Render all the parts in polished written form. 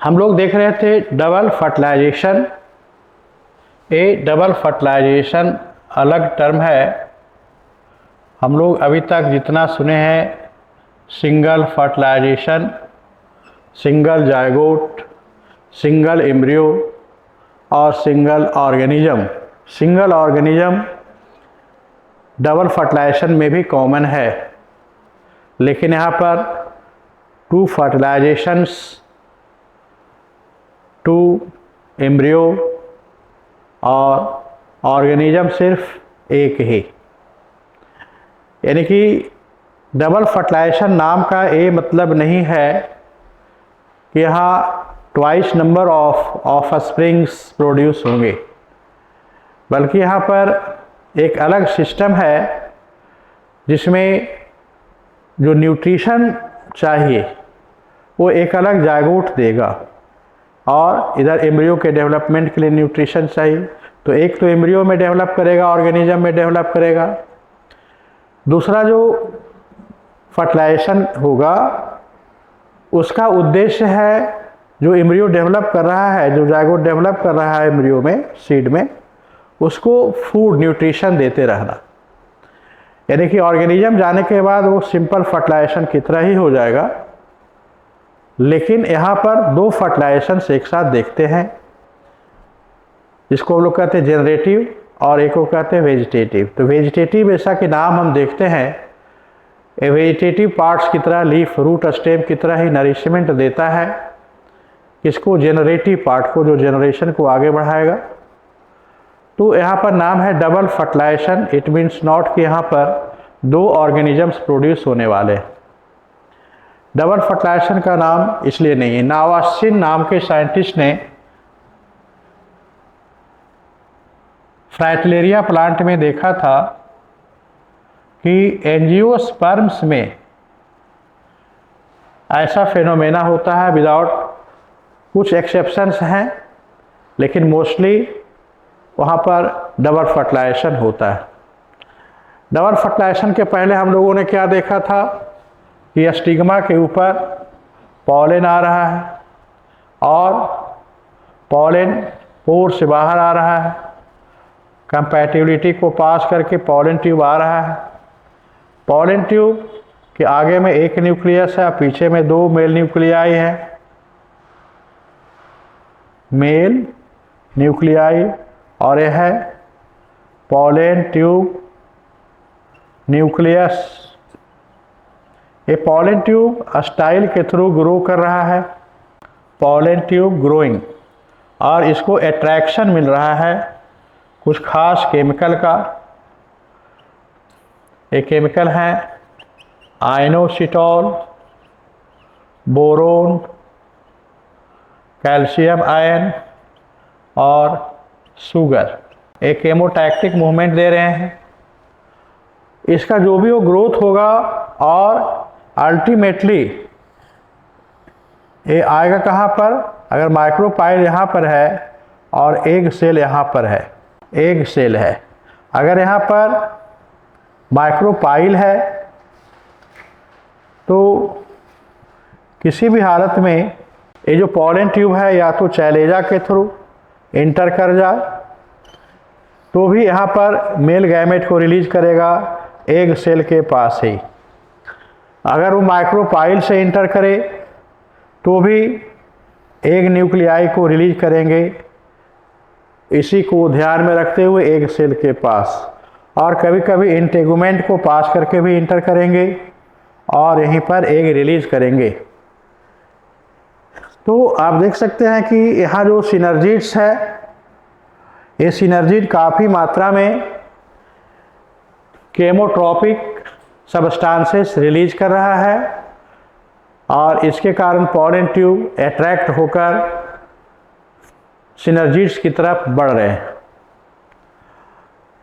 हम लोग देख रहे थे डबल फर्टिलाइजेशन। डबल फर्टिलाइजेशन अलग टर्म है। हम लोग अभी तक जितना सुने हैं single fertilisation, single zygote, single embryo और single organism. Single organism double fertilisation में भी कॉमन है, लेकिन यहाँ पर टू फर्टिलाइजेशंस, टू एम्ब्रियो और ऑर्गेनिज्म सिर्फ एक ही। यानी कि डबल फर्टिलाइजेशन नाम का ये मतलब नहीं है कि यहाँ twice number of offsprings produce होंगे, बल्कि यहाँ पर एक अलग सिस्टम है जिसमें जो न्यूट्रिशन चाहिए वो एक अलग जायगोट देगा, और इधर एम्ब्रियो के डेवलपमेंट के लिए न्यूट्रिशन चाहिए, तो एक तो एम्ब्रियो में डेवलप करेगा, ऑर्गेनिज्म में डेवलप करेगा। दूसरा जो फर्टिलाइजेशन होगा उसका उद्देश्य है जो एम्ब्रियो डेवलप कर रहा है, जो जायगोट डेवलप कर रहा है एम्ब्रियो में, सीड में, उसको फूड न्यूट्रिशन देते रहना। यानी कि ऑर्गेनिज्म जाने के बाद वो सिंपल फर्टिलाइजेशन की तरह ही हो जाएगा, लेकिन यहाँ पर दो फर्टिलाइजेशन एक साथ देखते हैं, जिसको हम लोग कहते हैं जनरेटिव और एक को कहते हैं वेजिटेटिव। तो वेजिटेटिव जैसा कि नाम हम देखते हैं, वेजिटेटिव पार्ट्स की तरह लीफ, रूट, स्टेम की तरह ही नरिशमेंट देता है इसको, जनरेटिव पार्ट को, जो जनरेशन को आगे बढ़ाएगा। तो यहाँ पर नाम है double fertilisation. It means not कि यहाँ पर दो ऑर्गेनिजम्स प्रोड्यूस होने वाले। डबल फर्टिलाइजेशन का नाम इसलिए नहीं है। नावासिन नाम के साइंटिस्ट ने फ्राइटिलेरिया प्लांट में देखा था कि एंजियोस्पर्म्स में ऐसा फेनोमेना होता है, विदाउट, कुछ एक्सेप्शंस हैं, लेकिन मोस्टली वहाँ पर डबल फर्टिलाइजेशन होता है। डबल फर्टिलाइजेशन के पहले हम लोगों ने क्या देखा था कि स्टिग्मा के ऊपर पॉलन आ रहा है और पॉलन पोर से बाहर आ रहा है, कंपैटिबिलिटी को पास करके पॉलन ट्यूब आ रहा है। पॉलन ट्यूब के आगे में एक न्यूक्लियस है, पीछे में दो मेल न्यूक्लियाई हैं, मेल न्यूक्लियाई, और यह है पॉलन ट्यूब न्यूक्लियस। ये पॉलन ट्यूब स्टाइल के थ्रू ग्रो कर रहा है, पॉलन ट्यूब ग्रोइंग, और इसको अट्रैक्शन मिल रहा है कुछ खास केमिकल का। ये केमिकल हैं आयनोसिटॉल, बोरोन, कैल्शियम आयन और शुगर। एक केमोटैक्टिक मूवमेंट दे रहे हैं। इसका जो भी वो ग्रोथ होगा और अल्टीमेटली ये आएगा कहाँ पर, अगर माइक्रोपाइल यहाँ पर है और एग सेल यहाँ पर है, एग सेल है, अगर यहाँ पर माइक्रोपाइल है तो किसी भी हालत में ये जो पॉलन ट्यूब है या तो चैलेजा के थ्रू इंटर कर जाए तो भी यहाँ पर मेल गैमेट को रिलीज करेगा एग सेल के पास ही। अगर वो माइक्रोपाइल से इंटर करे तो भी एग न्यूक्लियाई को रिलीज करेंगे, इसी को ध्यान में रखते हुए एग सेल के पास, और कभी कभी इंटेगुमेंट को पास करके भी इंटर करेंगे और यहीं पर एग रिलीज करेंगे। तो आप देख सकते हैं कि यहाँ जो सिनर्जिड्स है, ये सिनर्जिड काफ़ी मात्रा में केमोट्रॉपिक सबस्टांसेस रिलीज कर रहा है, और इसके कारण पॉलन ट्यूब अट्रैक्ट होकर सिनर्जिड्स की तरफ बढ़ रहे हैं।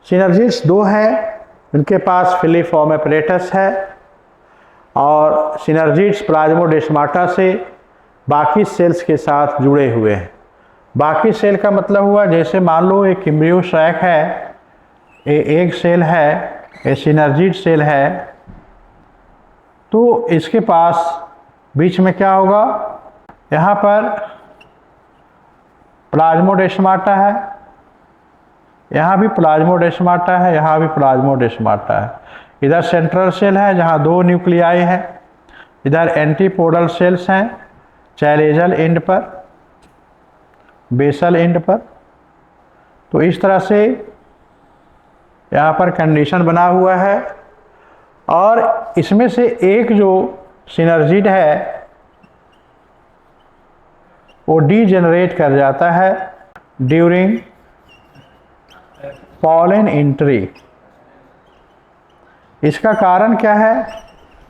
सिनर्जिड्स दो हैं, इनके पास फिलीफॉर्म एपरेटस है, और सिनर्जिड्स प्लाज्मोडेस्माटा से बाकी सेल्स के साथ जुड़े हुए हैं। बाकी सेल का मतलब हुआ, जैसे मान लो एक एम्ब्रियो सैक है, ये एग सेल है, ये सिनर्जिड सेल है, तो इसके पास बीच में क्या होगा, यहाँ पर प्लाज्मोडेस्माटा है, यहाँ भी प्लाज्मोडेस्माटा है, यहाँ भी प्लाज्मोडेस्माटा है। इधर सेंट्रल सेल है जहाँ 2 न्यूक्लियाई हैं, इधर एंटीपोडल सेल्स हैं चैलेजल एंड पर, बेसल एंड पर। तो इस तरह से यहाँ पर कंडीशन बना हुआ है। और इसमें से एक जो सिनर्जिड है वो डीजेनरेट कर जाता है ड्यूरिंग पॉलन एंट्री। इसका कारण क्या है?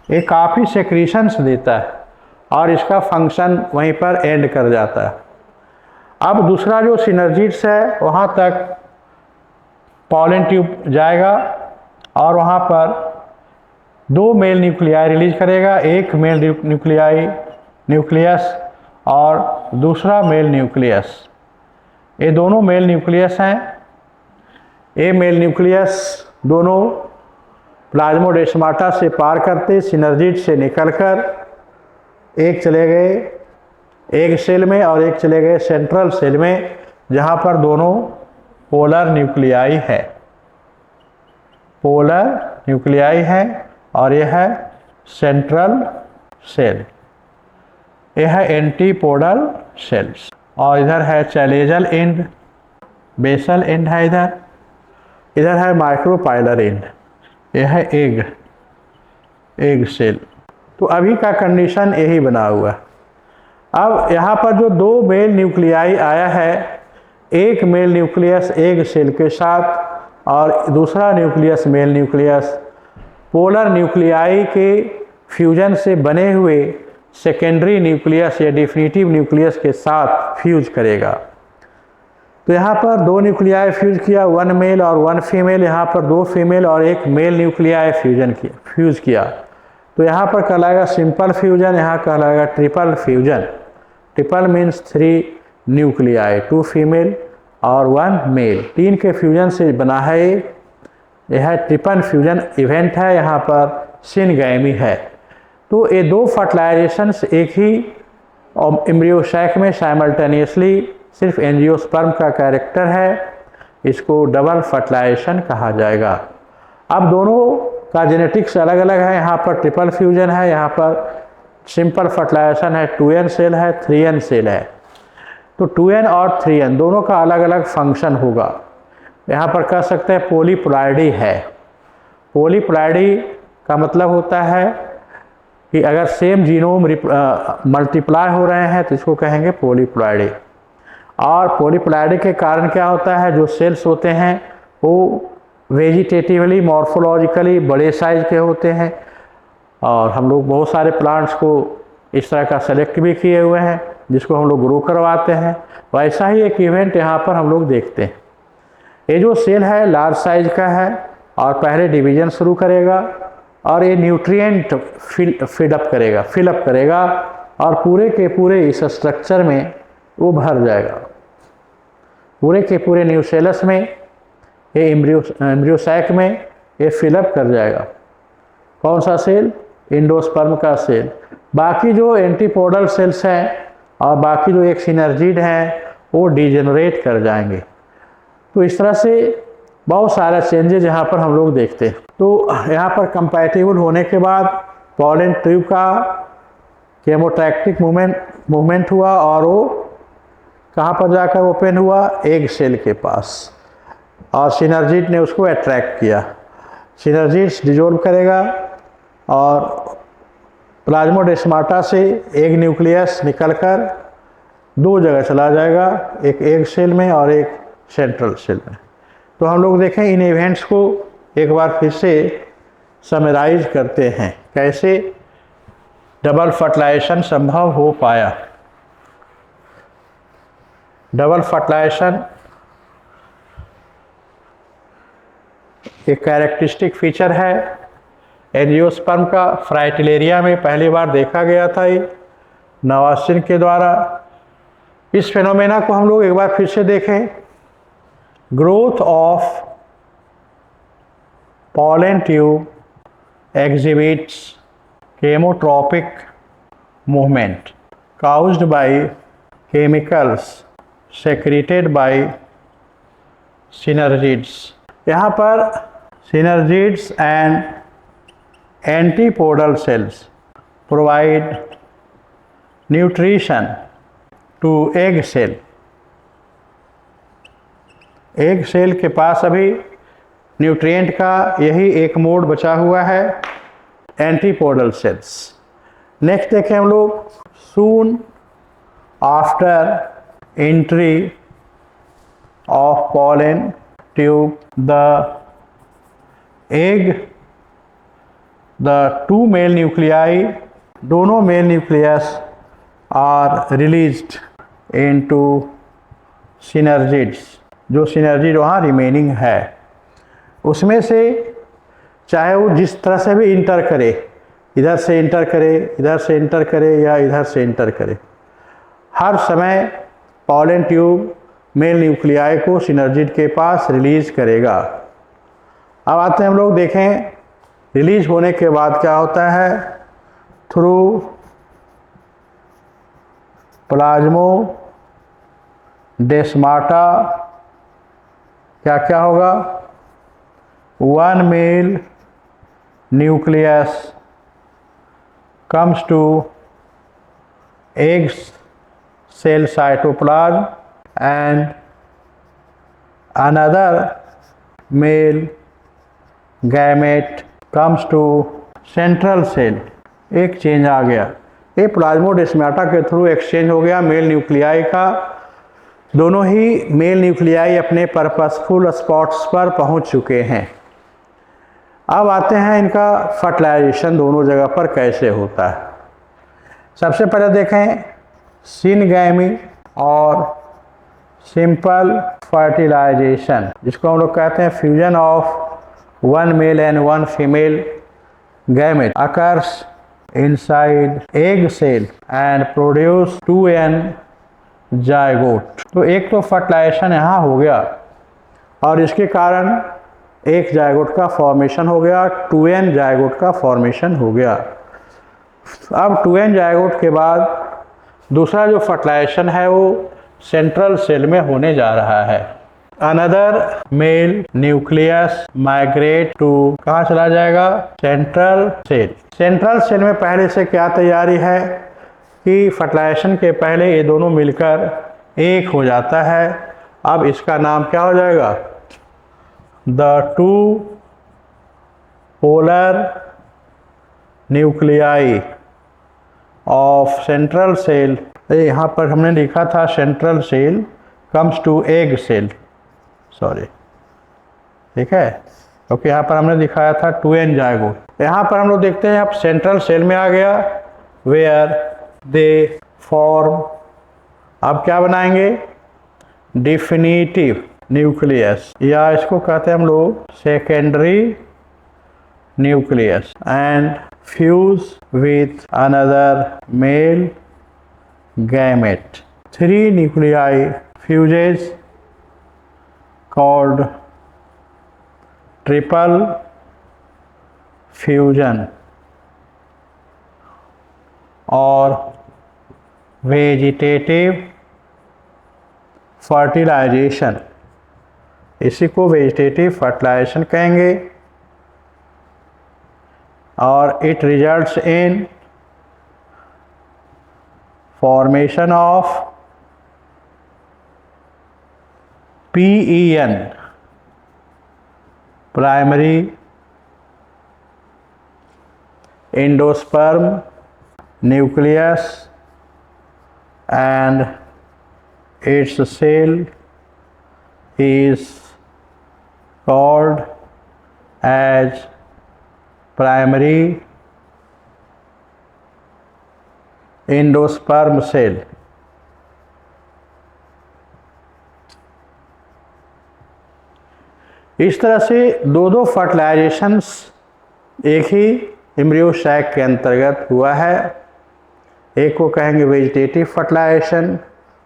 ये काफ़ी सेक्रीशंस देता है और इसका फंक्शन वहीं पर एंड कर जाता है। अब दूसरा जो सिनर्जिड्स है वहाँ तक पॉलन ट्यूब जाएगा और वहाँ पर 2 मेल न्यूक्लियाई रिलीज करेगा, एक मेल न्यूक्लियस और दूसरा मेल न्यूक्लियस। ये दोनों मेल न्यूक्लियस हैं। ये मेल न्यूक्लियस दोनों प्लाज्मोडेस्माटा से पार करते सिनर्जिड से निकलकर एक चले गए एग सेल में और एक चले गए सेंट्रल सेल में, जहाँ पर दोनों पोलर न्यूक्लियाई है। पोलर न्यूक्लियाई है और यह है सेंट्रल सेल, यह है एंटीपोडल सेल्स। और इधर है चैलेजल एंड, बेसल एंड है इधर है माइक्रोपाइलर एंड, यह है एग सेल। तो अभी का कंडीशन यही बना हुआ। अब यहाँ पर जो 2 मेल न्यूक्लियाई आया है, एक मेल न्यूक्लियस एग सेल के साथ और दूसरा nucleus mail nucleus polar nuclei के फ्यूजन से बने हुए सेकेंडरी न्यूक्लियस या डिफिनिटिव न्यूक्लियस के साथ फ्यूज करेगा। तो यहाँ पर 2 न्यूक्लियाई फ्यूज किया, 1 मेल और 1 फीमेल, यहाँ पर 2 फीमेल और 1 मेल न्यूक्लियाई फ्यूज किया। तो यहाँ पर कहलाएगा सिंपल फ्यूजन, यहाँ कहलाएगा triple fusion. Triple means 3 nuclei, 2 female और 1 मेल, 3 के फ्यूजन से बना है। यह ट्रिपल फ्यूजन इवेंट है, यहाँ पर सिनगैमी है। तो ये 2 फर्टिलाइजेशंस एक ही एम्ब्रियो सैक में साइमल्टेनियसली, सिर्फ एंजियोस्पर्म का कैरेक्टर है, इसको डबल फर्टिलाइजेशन कहा जाएगा। अब दोनों का जेनेटिक्स अलग अलग है, यहाँ पर ट्रिपल फ्यूजन है, यहाँ पर सिंपल फर्टिलाइजेशन है, 2n सेल है, 3n सेल है। तो 2n और 3n दोनों का अलग अलग फंक्शन होगा। यहाँ पर कह सकते हैं पॉलीप्लॉइडी है। पॉलीप्लॉइडी का मतलब होता है कि अगर सेम जीनोम मल्टीप्लाई हो रहे हैं तो इसको कहेंगे पॉलीप्लॉइडी। और पॉलीप्लॉइडी के कारण क्या होता है, जो सेल्स होते हैं वो वेजिटेटिवली मॉर्फोलॉजिकली बड़े साइज के होते हैं। और हम लोग बहुत सारे प्लांट्स को इस तरह का सेलेक्ट भी किए हुए हैं जिसको हम लोग ग्रो करवाते हैं। वैसा ही एक इवेंट यहाँ पर हम लोग देखते हैं। ये जो सेल है लार्ज साइज का है और पहले डिवीजन शुरू करेगा और ये न्यूट्रिएंट फिलअप करेगा और पूरे के पूरे इस स्ट्रक्चर में वो भर जाएगा। पूरे के पूरे न्यूसेलस में, ये एम्ब्रियो सैक में ये फिलअप कर जाएगा। कौन सा सेल? एंडोस्पर्म का सेल। बाकी जो एंटीपोडल सेल्स हैं और बाकी जो एक सिनर्जिड हैं वो डिजेनरेट कर जाएंगे। तो इस तरह से बहुत सारा चेंजेज यहाँ पर हम लोग देखते हैं। तो यहाँ पर कंपैटिबल होने के बाद पॉलन ट्यूब का केमोटैक्टिक मूवमेंट हुआ और वो कहाँ पर जाकर ओपन हुआ? एग सेल के पास, और सिनर्जिड ने उसको अट्रैक्ट किया। सिनर्जिड्स डिजोल्व करेगा और प्लाज्मोडेस्माटा से एक न्यूक्लियस निकलकर 2 जगह चला जाएगा, एक एग सेल में और एक सेंट्रल सेल में। तो हम लोग देखें इन इवेंट्स को एक बार फिर से समराइज करते हैं, कैसे डबल फर्टिलाइजेशन संभव हो पाया। डबल फर्टिलाइजेशन एक कैरेक्टरिस्टिक फीचर है एंजियोस्पर्म का। फ्राइटिलेरिया में पहली बार देखा गया था ये नवासिन के द्वारा। इस फेनोमेना को हम लोग एक बार फिर से देखें। Growth of pollen tube exhibits chemotropic movement caused by chemicals secreted by synergids. यहाँ पर synergids and antipodal cells provide nutrition to egg cell. Egg cell के पास अभी न्यूट्रिएंट का यही एक मोड बचा हुआ है, एंटीपोडल सेल्स। नेक्स्ट देखें हम लोग, soon after entry of pollen tube the egg, the two male nuclei, दोनों male nucleus are released into synergids. जो सिनर्जिड वहाँ रिमेनिंग है उसमें से चाहे वो जिस तरह से भी इंटर करे, इधर से इंटर करे, इधर से इंटर करे या इधर से इंटर करे, हर समय पॉलन ट्यूब मेल न्यूक्लियाई को सिनर्जिड के पास रिलीज करेगा। अब आते हैं हम लोग देखें रिलीज होने के बाद क्या होता है। थ्रू प्लाज्मोडेस्माटा क्या क्या होगा, one male nucleus comes to egg cell cytoplasm and another male gamete comes to central cell। एक चेंज आ गया, ये प्लाज्मोडेस्माटा के थ्रू एक्सचेंज हो गया मेल न्यूक्लियाई का। दोनों ही मेल न्यूक्लियाई अपने पर्पसफुल स्पॉट्स पर पहुंच चुके हैं। अब आते हैं इनका फर्टिलाइजेशन दोनों जगह पर कैसे होता है। सबसे पहले देखें सिनगैमी और सिंपल फर्टिलाइजेशन, जिसको हम लोग कहते हैं fusion of one male and one female gamete occurs inside egg cell and produce 2n zygote. तो एक तो फर्टिलाइजेशन यहाँ हो गया और इसके कारण एक जायगोट का फॉर्मेशन हो गया, 2n जायगोट का फॉर्मेशन हो गया। अब 2n जायगोट के बाद दूसरा जो फर्टिलाइजेशन है वो सेंट्रल सेल में होने जा रहा है। Another male nucleus migrate to कहाँ चला जाएगा, सेंट्रल सेल। सेंट्रल सेल में पहले से क्या तैयारी है कि फर्टिलाइजेशन के पहले ये दोनों मिलकर एक हो जाता है। अब इसका नाम क्या हो जाएगा, the two polar nuclei of central cell, यहाँ पर हमने लिखा था central cell comes to egg cell, sorry, ठीक है, क्योंकि यहाँ पर हमने दिखाया था 2n जायगोट। यहाँ पर हम लोग देखते हैं अब सेंट्रल सेल में आ गया, वेयर दे फॉर्म, अब क्या बनाएंगे, डिफिनिटिव न्यूक्लियस, या इसको कहते हैं हम लोग secondary nucleus, and fuse with another male gamete. 3 nuclei fuses called triple fusion और वेजिटेटिव फर्टिलाइजेशन, इसी को वेजिटेटिव फर्टिलाइजेशन कहेंगे। और it results in formation of PEN, primary endosperm nucleus, and its cell is called as primary endosperm cell। इस तरह से दो फर्टिलाइजेशंस एक ही एम्ब्रियो सैक के अंतर्गत हुआ है। एक को कहेंगे वेजिटेटिव फर्टिलाइजेशन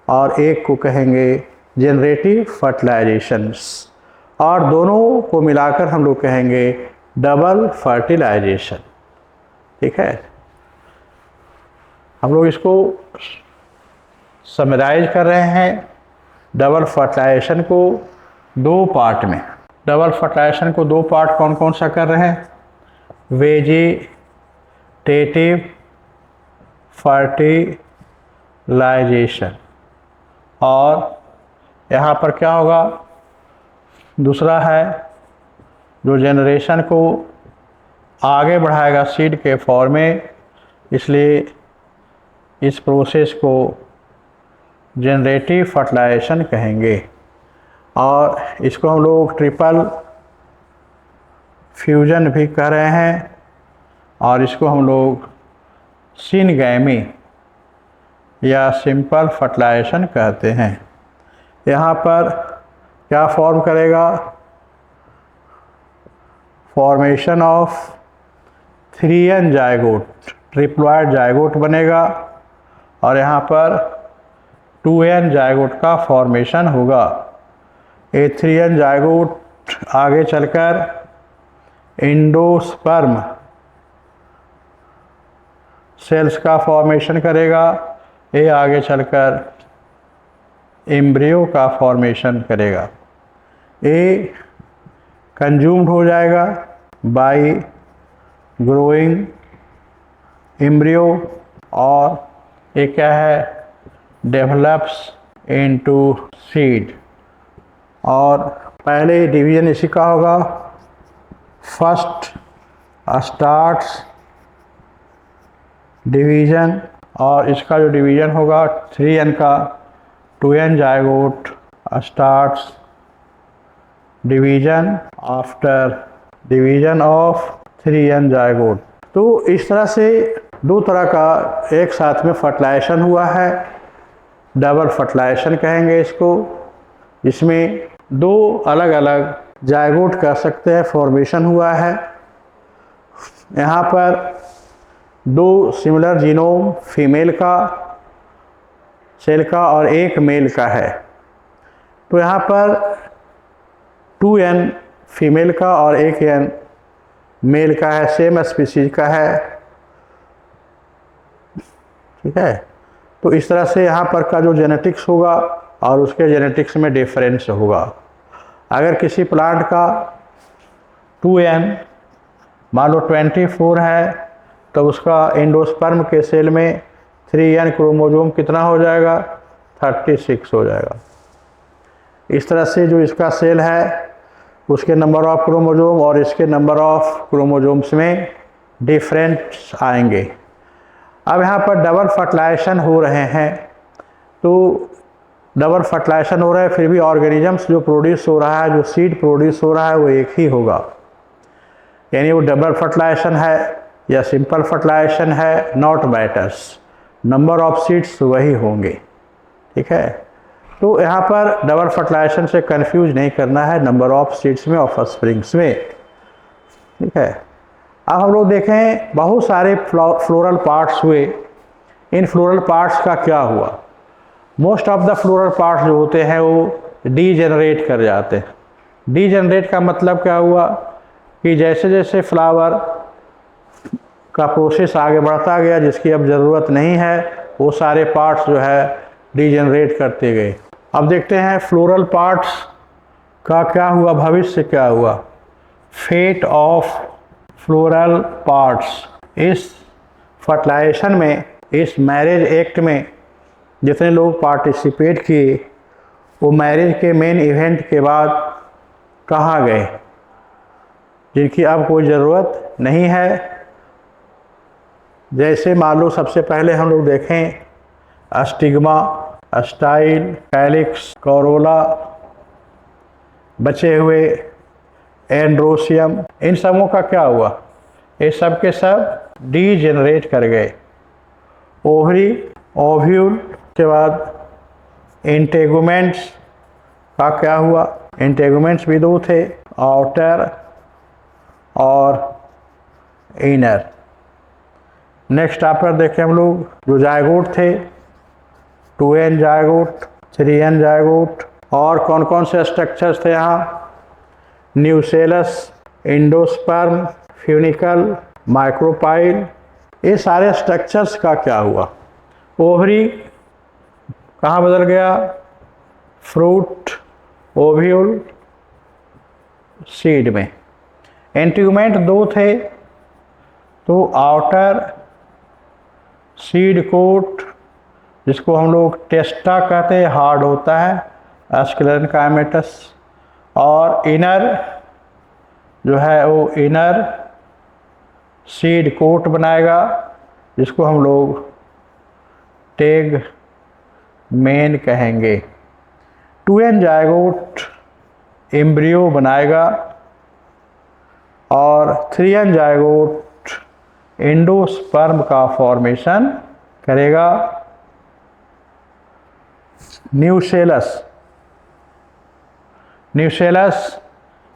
और एक को कहेंगे जनरेटिव फर्टिलाइजेशंस, और दोनों को मिलाकर हम लोग कहेंगे डबल फर्टिलाइजेशन। ठीक है, हम लोग इसको समराइज कर रहे हैं डबल फर्टिलाइजेशन को दो पार्ट में, डबल फर्टिलाइजेशन को दो पार्ट कौन कौन सा कर रहे हैं? Vegetative fertilisation. और यहाँ पर क्या होगा? दूसरा है जो जनरेशन को आगे बढ़ाएगा सीड के फॉर्म में, इसलिए इस प्रोसेस को जनरेटिव फर्टिलाइजेशन कहेंगे। और इसको हम लोग ट्रिपल फ्यूजन भी कह रहे हैं, और इसको हम लोग सिनगैमी या सिंपल फर्टिलाइजेशन कहते हैं। यहाँ पर क्या फॉर्म करेगा? Formation of 3n zygote, triploid zygote बनेगा, और यहाँ पर 2n जायगोट का फॉर्मेशन होगा। ये 3n जायगोट आगे चलकर एंडोस्पर्म सेल्स का फॉर्मेशन करेगा, ये आगे चलकर एम्ब्रियो का फॉर्मेशन करेगा। ये कंज्यूम्ड हो जाएगा बाय ग्रोइंग एम्ब्रियो, और ये क्या है? Develops into seed. और पहले डिवीज़न इसी का होगा, फर्स्ट स्टार्ट्स डिवीज़न, और इसका जो डिवीज़न होगा 3n का 2n zygote starts division after division of 3n zygote. तो इस तरह से दो तरह का एक साथ में फर्टिलाइजेशन हुआ है, डबल फर्टिलाइजेशन कहेंगे इसको। इसमें दो अलग अलग जायगोट कह सकते हैं फॉर्मेशन हुआ है। यहाँ पर दो सिमिलर जीनोम फीमेल का सेल का और एक मेल का है, तो यहाँ पर 2n फीमेल का और 1n मेल का है, सेम स्पीसीज का है। ठीक है, तो इस तरह से यहाँ पर का जो जेनेटिक्स होगा और उसके जेनेटिक्स में डिफरेंस होगा। अगर किसी प्लांट का 2n मान लो 24 है, तो उसका एंडोस्पर्म के सेल में 3n क्रोमोसोम कितना हो जाएगा? 36 हो जाएगा। इस तरह से जो इसका सेल है उसके नंबर ऑफ क्रोमोसोम और इसके नंबर ऑफ क्रोमोसोम्स में डिफरेंस आएंगे। अब यहाँ पर डबल फर्टिलाइजेशन हो रहे हैं, तो डबल फर्टिलाइजेशन हो रहा है, फिर भी ऑर्गेनिजम्स जो प्रोड्यूस हो रहा है, जो सीड प्रोड्यूस हो रहा है, वो एक ही होगा। यानी वो डबल फर्टिलाइजेशन है या सिंपल फर्टिलाइजेशन है, not matters, number of seeds वही होंगे। ठीक है, तो यहाँ पर डबल फर्टिलाइजेशन से कंफ्यूज नहीं करना है नंबर ऑफ सीड्स में, ऑफ स्प्रिंग्स में। ठीक है, अब हम लोग देखें बहुत सारे फ्लोरल पार्ट्स हुए, इन फ्लोरल पार्ट्स का क्या हुआ? Most of the floral parts जो होते हैं वो डीजेनरेट कर जाते हैं। डीजेनरेट का मतलब क्या हुआ कि जैसे जैसे फ्लावर का प्रोसेस आगे बढ़ता गया, जिसकी अब ज़रूरत नहीं है, वो सारे पार्ट्स जो है डीजेनरेट करते गए। अब देखते हैं फ्लोरल पार्ट्स का क्या हुआ, भविष्य क्या हुआ। Fate of floral parts. इस फर्टिलाइजेशन में, इस मैरिज एक्ट में जितने लोग पार्टिसिपेट किए, वो मैरिज के मेन इवेंट के बाद कहाँ गए, जिनकी अब कोई ज़रूरत नहीं है। जैसे मान लो सबसे पहले हम लोग देखें स्टिग्मा, स्टाइल, कैलिक्स, कोरोला, बचे हुए एंड्रोसियम, इन सबों का क्या हुआ? ये सब के सब डीजेनरेट कर गए। ओवरी, ओव्यूल के बाद इंटेगुमेंट्स का क्या हुआ? इंटेगुमेंट्स भी दो थे, आउटर और इनर। नेक्स्ट आफ्टर देखें हम लोग जो जायगोट थे, 2n जायगोट, 3n जायगोट, और कौन कौन से स्ट्रक्चर्स थे यहाँ? न्यूसेलस, एंडोस्पर्म, फ्यूनिकल, माइक्रोपाइल, ये सारे स्ट्रक्चर्स का क्या हुआ? ओवरी कहाँ बदल गया? फ्रूट, ओव्यूल, सीड में। इंटीग्यूमेंट दो थे, तो आउटर सीड कोट, जिसको हम लोग टेस्टा कहते हैं, हार्ड होता है, एस्क्लेरन काइमेटस, और इनर जो है वो इनर सीड कोट बनाएगा, जिसको हम लोग टेग मेन कहेंगे। 2n जायगोट एम्ब्रियो बनाएगा और 3n जायगोट एंडोस्पर्म का फॉर्मेशन करेगा। न्यूसेलस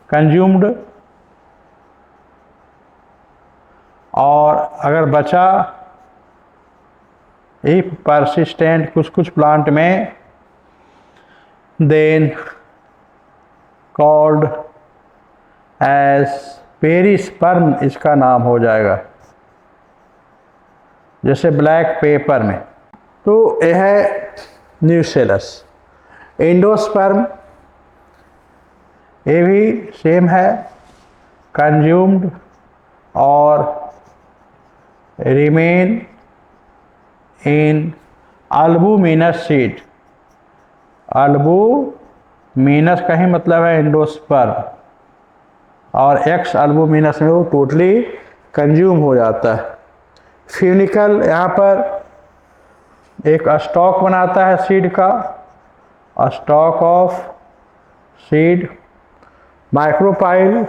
कंज्यूम्ड, और अगर बचा इफ परसिस्टेंट कुछ प्लांट में, देन कॉल्ड एज पेरिस्पर्म इसका नाम हो जाएगा, जैसे ब्लैक पेपर में। तो यह है न्यूसेलस। एंडोस्पर्म ये भी सेम है, कंज्यूम्ड और रिमेन इन अल्बुमिनस सीड। अल्बुमिनस का ही मतलब है एंडोस्पर्म, और एक्स अल्बुमिनस में वो टोटली कंज्यूम हो जाता है। फ्यूनिकल यहाँ पर एक स्टॉक बनाता है सीड का, stock of seed. Micropyle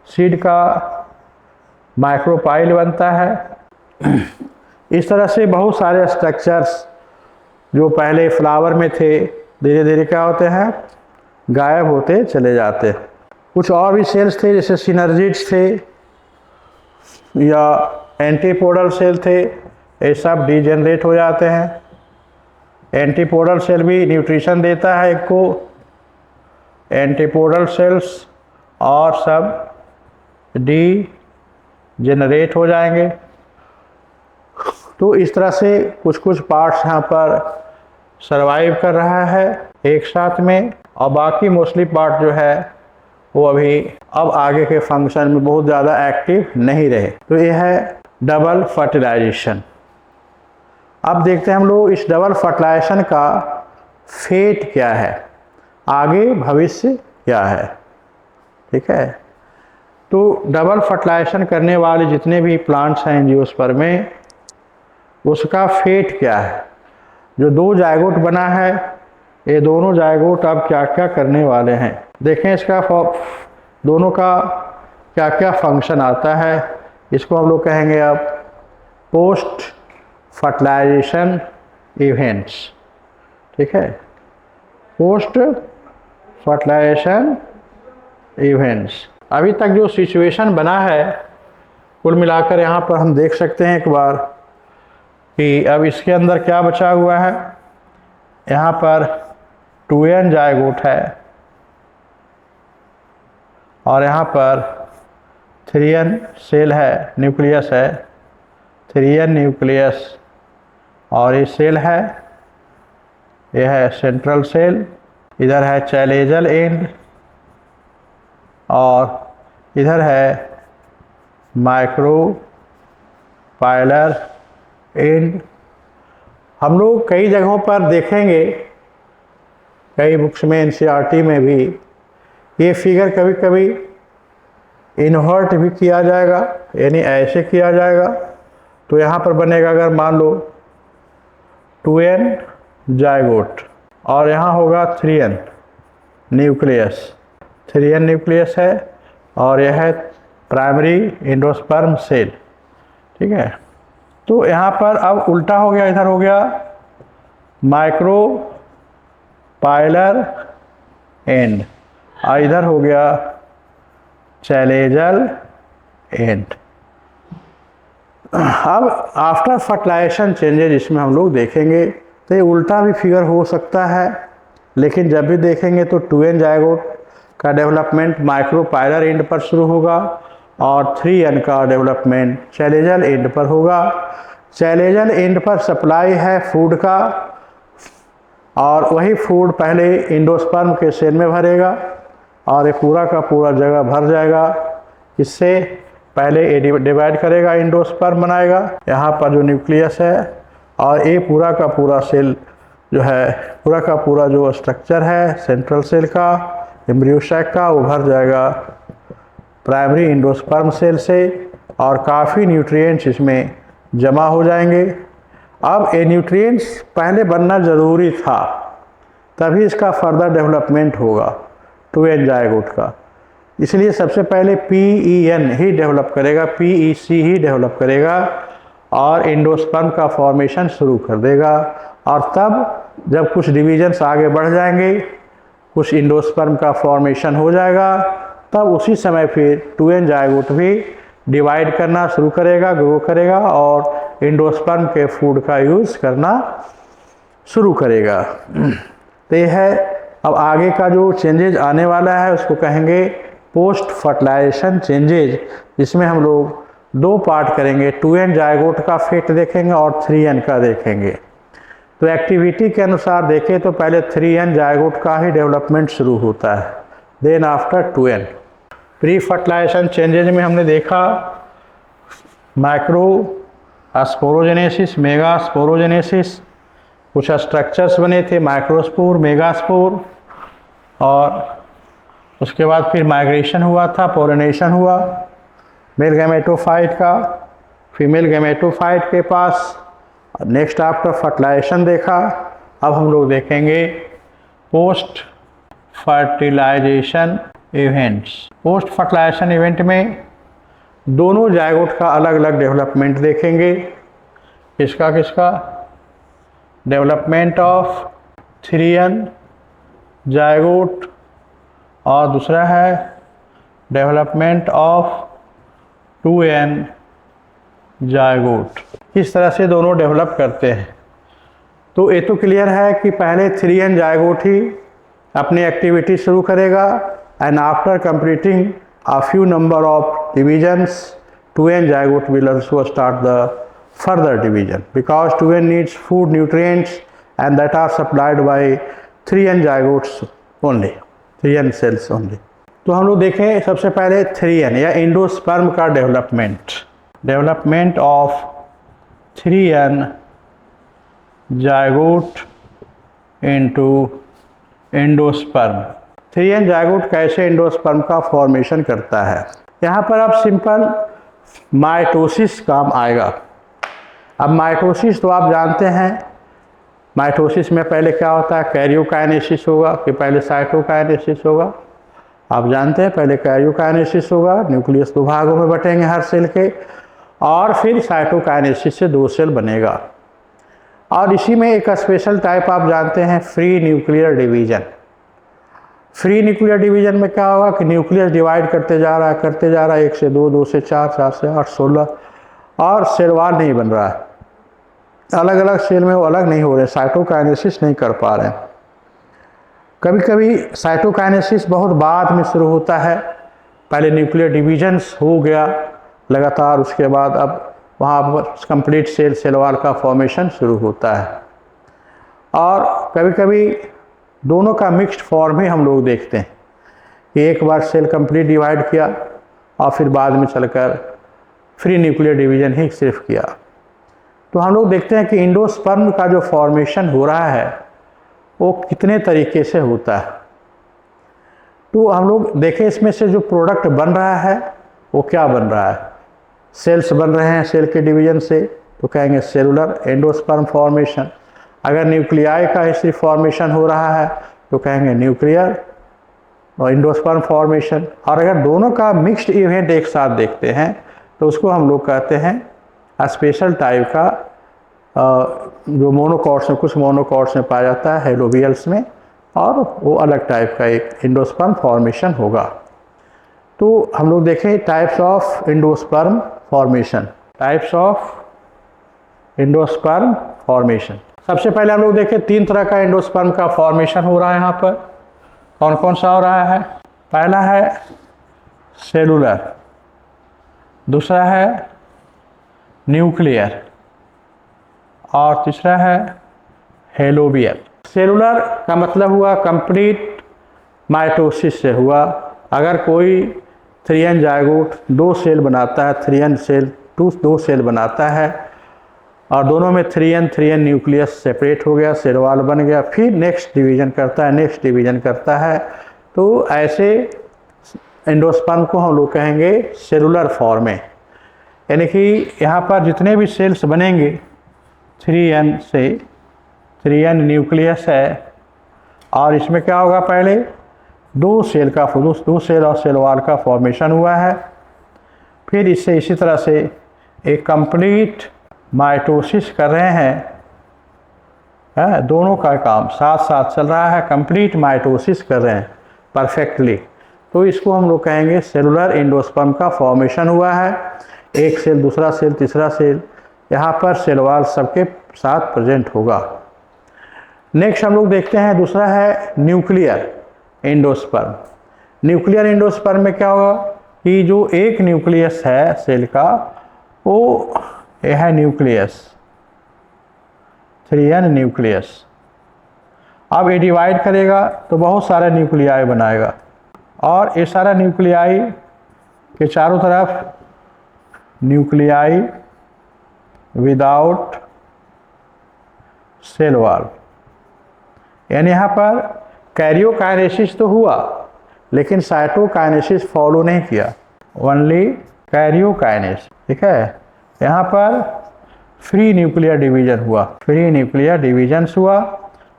seed का माइक्रोपाइल बनता है। इस तरह से बहुत सारे स्ट्रक्चर्स जो पहले फ्लावर में थे, धीरे धीरे क्या होते हैं, गायब होते चले जाते। कुछ और भी सेल्स थे, जैसे सिनर्जिड्स थे या एंटीपोडल सेल थे, ये सब डिजेनरेट हो जाते हैं। एंटीपोडल सेल भी न्यूट्रिशन देता है एक को, एंटीपोडल सेल्स और सब डिजेनरेट हो जाएंगे। तो इस तरह से कुछ कुछ पार्ट्स यहाँ पर सरवाइव कर रहा है एक साथ में, और बाकी मोस्टली पार्ट जो है वो अभी अब आगे के फंक्शन में बहुत ज़्यादा एक्टिव नहीं रहे। तो ये है डबल फर्टिलाइजेशन। अब देखते हैं हम लोग इस डबल फर्टिलाइजेशन का फेट क्या है, आगे भविष्य क्या है। ठीक है, तो डबल फर्टिलाइजेशन करने वाले जितने भी प्लांट्स हैं एंजियोस्पर्म में, उसका फेट क्या है। जो दो जायगोट बना है, ये दोनों जायगोट अब क्या क्या करने वाले हैं, देखें इसका दोनों का क्या क्या फंक्शन आता है। इसको हम लोग कहेंगे अब पोस्ट फर्टिलाइजेशन इवेंट्स। ठीक है, पोस्ट फर्टिलाइजेशन इवेंट्स। अभी तक जो सिचुएशन बना है, कुल मिलाकर यहाँ पर हम देख सकते हैं एक बार कि अब इसके अंदर क्या बचा हुआ है। यहाँ पर 2n जायगोट है और यहाँ पर 3n सेल है, न्यूक्लियस है, 3n न्यूक्लियस, और ये सेल है, यह है सेंट्रल सेल, इधर है चैलेजल एंड, और इधर है माइक्रोपाइलर एंड। हम लोग कई जगहों पर देखेंगे, कई बुक्स में, एनसीईआरटी में भी ये फिगर कभी कभी इन्वर्ट भी किया जाएगा, यानी ऐसे किया जाएगा। तो यहाँ पर बनेगा, अगर मान लो 2n जायगोट और यहाँ होगा 3n न्यूक्लियस, 3n न्यूक्लियस है और यह है प्राइमरी एंडोस्पर्म सेल। ठीक है, तो यहाँ पर अब उल्टा हो गया, इधर हो गया माइक्रोपाइलर एंड और इधर हो गया चैलेजल एंड। अब आफ्टर फर्टिलाइजेशन चेंजेज इसमें हम लोग देखेंगे, तो ये उल्टा भी फिगर हो सकता है, लेकिन जब भी देखेंगे तो 2n जायगोट का डेवलपमेंट माइक्रोपाइलर एंड पर शुरू होगा और 3n का डेवलपमेंट चैलेजल एंड पर होगा। चैलेजल एंड पर सप्लाई है फूड का और वही फूड पहले एंडोस्पर्म के सेल में भरेगा और ये पूरा का पूरा जगह भर जाएगा। इससे पहले ये डिवाइड करेगा, एंडोस्पर्म बनाएगा, यहाँ पर जो न्यूक्लियस है, और ये पूरा का पूरा सेल जो है, पूरा का पूरा जो स्ट्रक्चर है सेंट्रल सेल का, एम्ब्रियो सैक का, वो भर जाएगा प्राइमरी एंडोस्पर्म सेल से और काफ़ी न्यूट्रिएंट्स इसमें जमा हो जाएंगे। अब ये न्यूट्रिएंट्स पहले बनना ज़रूरी था, तभी इसका फर्दर डेवलपमेंट होगा 2n जायगोट का। इसलिए सबसे पहले PEN ही डेवलप करेगा, PEC ही डेवलप करेगा और एंडोस्पर्म का फॉर्मेशन शुरू कर देगा। और तब जब कुछ डिवीजन्स आगे बढ़ जाएंगे, कुछ एंडोस्पर्म का फॉर्मेशन हो जाएगा, तब उसी समय फिर 2n जायगोट भी डिवाइड करना शुरू करेगा, ग्रो करेगा और एंडोस्पर्म के फूड का यूज़ करना शुरू करेगा। तो ये है अब आगे का जो चेंजेज आने वाला है उसको कहेंगे पोस्ट फर्टिलाइजेशन चेंजेज, जिसमें हम लोग दो पार्ट करेंगे, 2n जायगोट का फेट देखेंगे और 3n का देखेंगे। तो एक्टिविटी के अनुसार देखें तो पहले 3n जायगोट का ही डेवलपमेंट शुरू होता है, then after 2n। Pre fertilisation changes में हमने देखा माइक्रो स्पोरोजेनेसिस, मेगा स्पोरोजेनेसिस, कुछ स्ट्रक्चर्स बने थे माइक्रोस्पोर, मेगास्पोर, और उसके बाद फिर माइग्रेशन हुआ था, पोलिनेशन हुआ मेल गैमेटोफाइट का फीमेल गैमेटोफाइट के पास। नेक्स्ट आफ्टर फर्टिलाइजेशन देखा। अब हम लोग देखेंगे post fertilisation events. Post fertilisation event में दोनों जायगोट का अलग अलग डेवलपमेंट देखेंगे। किसका किसका? डेवलपमेंट ऑफ 3n जायगोट और दूसरा है डेवलपमेंट ऑफ 2n जायगोट। किस तरह से दोनों डेवलप करते हैं। तो ये तो क्लियर है कि पहले 3n जायगोट ही अपनी एक्टिविटी शुरू करेगा and after completing a few number of divisions 2n zygote will also start the further division because 2n needs food nutrients and that are supplied by 3n zygotes only, 3n cells only। तो हम लोग देखें सबसे पहले 3n या endosperm का development of 3n zygote into endosperm. 3n zygote कैसे endosperm का फॉर्मेशन करता है। यहाँ पर अब सिंपल माइटोसिस काम आएगा। अब माइटोसिस तो आप जानते हैं, माइटोसिस में पहले क्या होता है, कैरियोकाइनेसिस होगा कि पहले साइटोकाइनेसिस होगा। आप जानते हैं पहले कैरियोकाइनेसिस होगा, न्यूक्लियस दो भागों में बटेंगे हर सेल के, और फिर साइटोकाइनेसिस से दो सेल बनेगा। और इसी में एक स्पेशल टाइप आप जानते हैं, free nuclear division. Free nuclear division में क्या होगा कि न्यूक्लियस डिवाइड करते जा रहा है 1 से 2, 2 से 4, 4 से 8, 16, और सेल वॉल नहीं बन रहा है। अलग अलग सेल में वो अलग नहीं हो रहे, साइटोकाइनेसिस नहीं कर पा रहे हैं। कभी कभी साइटोकाइनेसिस बहुत बाद में शुरू होता है, पहले न्यूक्लियर डिवीजन्स हो गया लगातार, उसके बाद अब वहाँ पर कंप्लीट सेल वॉल का फॉर्मेशन शुरू होता है। और कभी कभी दोनों का मिक्स्ड फॉर्म ही हम लोग देखते हैं कि एक बार सेल कंप्लीट डिवाइड किया और फिर बाद में चलकर फ्री न्यूक्लियर डिवीजन ही सिर्फ किया। तो हम लोग देखते हैं कि एंडोस्पर्म का जो फॉर्मेशन हो रहा है वो कितने तरीके से होता है। तो हम लोग देखें इसमें से जो प्रोडक्ट बन रहा है वो क्या बन रहा है। सेल्स बन रहे हैं सेल के डिवीजन से, तो कहेंगे सेलुलर एंडोस्पर्म फॉर्मेशन। अगर न्यूक्लियाई का हिस्ट्री फॉर्मेशन हो रहा है तो कहेंगे न्यूक्लियर और एंडोस्पर्म फॉर्मेशन। और अगर दोनों का मिक्स्ड इवेंट एक साथ देखते हैं तो उसको हम लोग कहते हैं स्पेशल टाइप का, जो मोनोकॉट्स में, कुछ मोनोकॉट्स में पाया जाता है, हेलोबियल्स में, और वो अलग टाइप का एक एंडोस्पर्म फॉर्मेशन होगा। तो हम लोग देखें types of endosperm formation. Types of endosperm formation. सबसे पहले हम लोग देखें 3 तरह का एंडोस्पर्म का फॉर्मेशन हो रहा है। यहाँ पर कौन कौन सा हो रहा है। पहला है सेलुलर, दूसरा है न्यूक्लियर, और तीसरा है हेलोबियल। सेलुलर का मतलब हुआ कंप्लीट माइटोसिस से हुआ। अगर कोई 3n जायगोट 2 सेल बनाता है, 3n सेल 2 सेल बनाता है और दोनों में 3n न्यूक्लियस सेपरेट हो गया, सेल वॉल बन गया, फिर नेक्स्ट डिवीजन करता है, तो ऐसे एंडोस्पर्म को हम लोग कहेंगे सेलुलर फॉर्म में। यानी कि यहाँ पर जितने भी सेल्स बनेंगे 3n से, 3n न्यूक्लियस है और इसमें क्या होगा, पहले 2 सेल और सेल वॉल का फॉर्मेशन हुआ है, फिर इससे इसी तरह से एक कंप्लीट माइटोसिस कर रहे हैं। दोनों का काम साथ साथ चल रहा है, कंप्लीट माइटोसिस कर रहे हैं परफेक्टली, तो इसको हम लोग कहेंगे सेलुलर एंडोस्पर्म का फॉर्मेशन हुआ है। एक सेल, दूसरा सेल, तीसरा सेल, यहाँ पर सेल वॉल सबके साथ प्रेजेंट होगा। नेक्स्ट हम लोग देखते हैं, दूसरा है न्यूक्लियर एंडोस्पर्म। न्यूक्लियर एंडोस्पर्म में क्या होगा कि जो एक न्यूक्लियस है सेल का, वो यह है न्यूक्लियस, 3n न्यूक्लियस। अब ये डिवाइड करेगा तो बहुत सारे न्यूक्लियाई बनाएगा और ये सारा न्यूक्लियाई के चारों तरफ न्यूक्लियाई विदाउट सेल वॉल। यानी यहाँ पर कैरियोकाइनेसिस तो हुआ लेकिन साइटोकाइनेसिस फॉलो नहीं किया, ओनली कैरियोकाइनेसिस। ठीक है, यहाँ पर फ्री न्यूक्लियर डिवीजन हुआ, फ्री न्यूक्लियर डिवीजन्स हुआ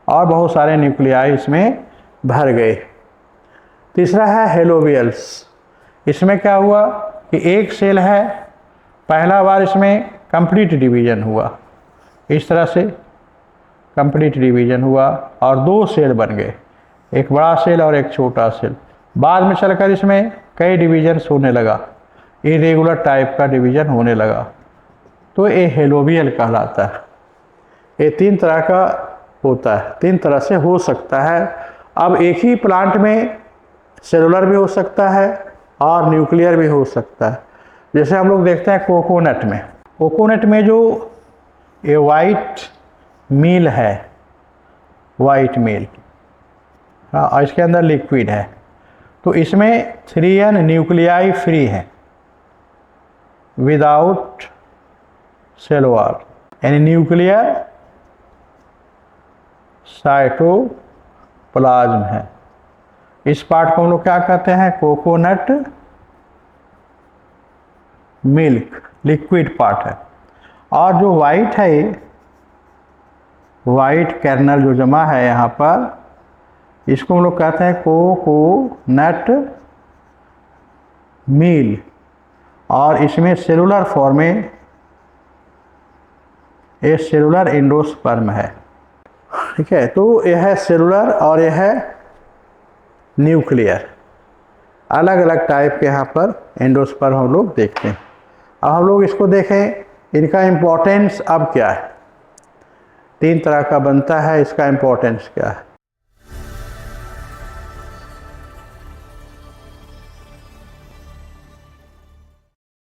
और बहुत सारे न्यूक्लियाई इसमें भर गए। तीसरा है हेलोबियल्स। इसमें क्या हुआ कि एक सेल है, पहला बार इसमें कंप्लीट डिवीजन हुआ, इस तरह से कंप्लीट डिवीजन हुआ और 2 सेल बन गए, एक बड़ा सेल और एक छोटा सेल। बाद में चलकर इसमें कई डिवीजन्स होने लगा, इरेगुलर टाइप का डिवीजन होने लगा, तो ये हेलोबियल कहलाता है। ये 3 तरह का होता है, 3 तरह से हो सकता है। अब एक ही प्लांट में सेलुलर भी हो सकता है और न्यूक्लियर भी हो सकता है। जैसे हम लोग देखते हैं कोकोनट में जो ये वाइट मील है, वाइट मील, हाँ, और इसके अंदर लिक्विड है, तो इसमें 3n न्यूक्लियाई फ्री है विदाउट सेल वॉल, यानी न्यूक्लियर साइटोप्लाज्म है। इस पार्ट को हम लोग क्या कहते हैं, कोकोनट मिल्क, लिक्विड पार्ट है। और जो वाइट है, ये वाइट कर्नल जो जमा है यहाँ पर, इसको हम लोग कहते हैं कोकोनट मील, और इसमें सेलुलर फॉर्म में ये सेलुलर एंडोस्पर्म है। ठीक है, तो यह है सेलुलर और यह है न्यूक्लियर, अलग अलग टाइप के यहाँ पर एंडोस्पर्म हम लोग देखते हैं। अब हम लोग इसको देखें, इनका इम्पोर्टेंस अब क्या है। 3 तरह का बनता है, इसका इम्पोर्टेंस क्या है।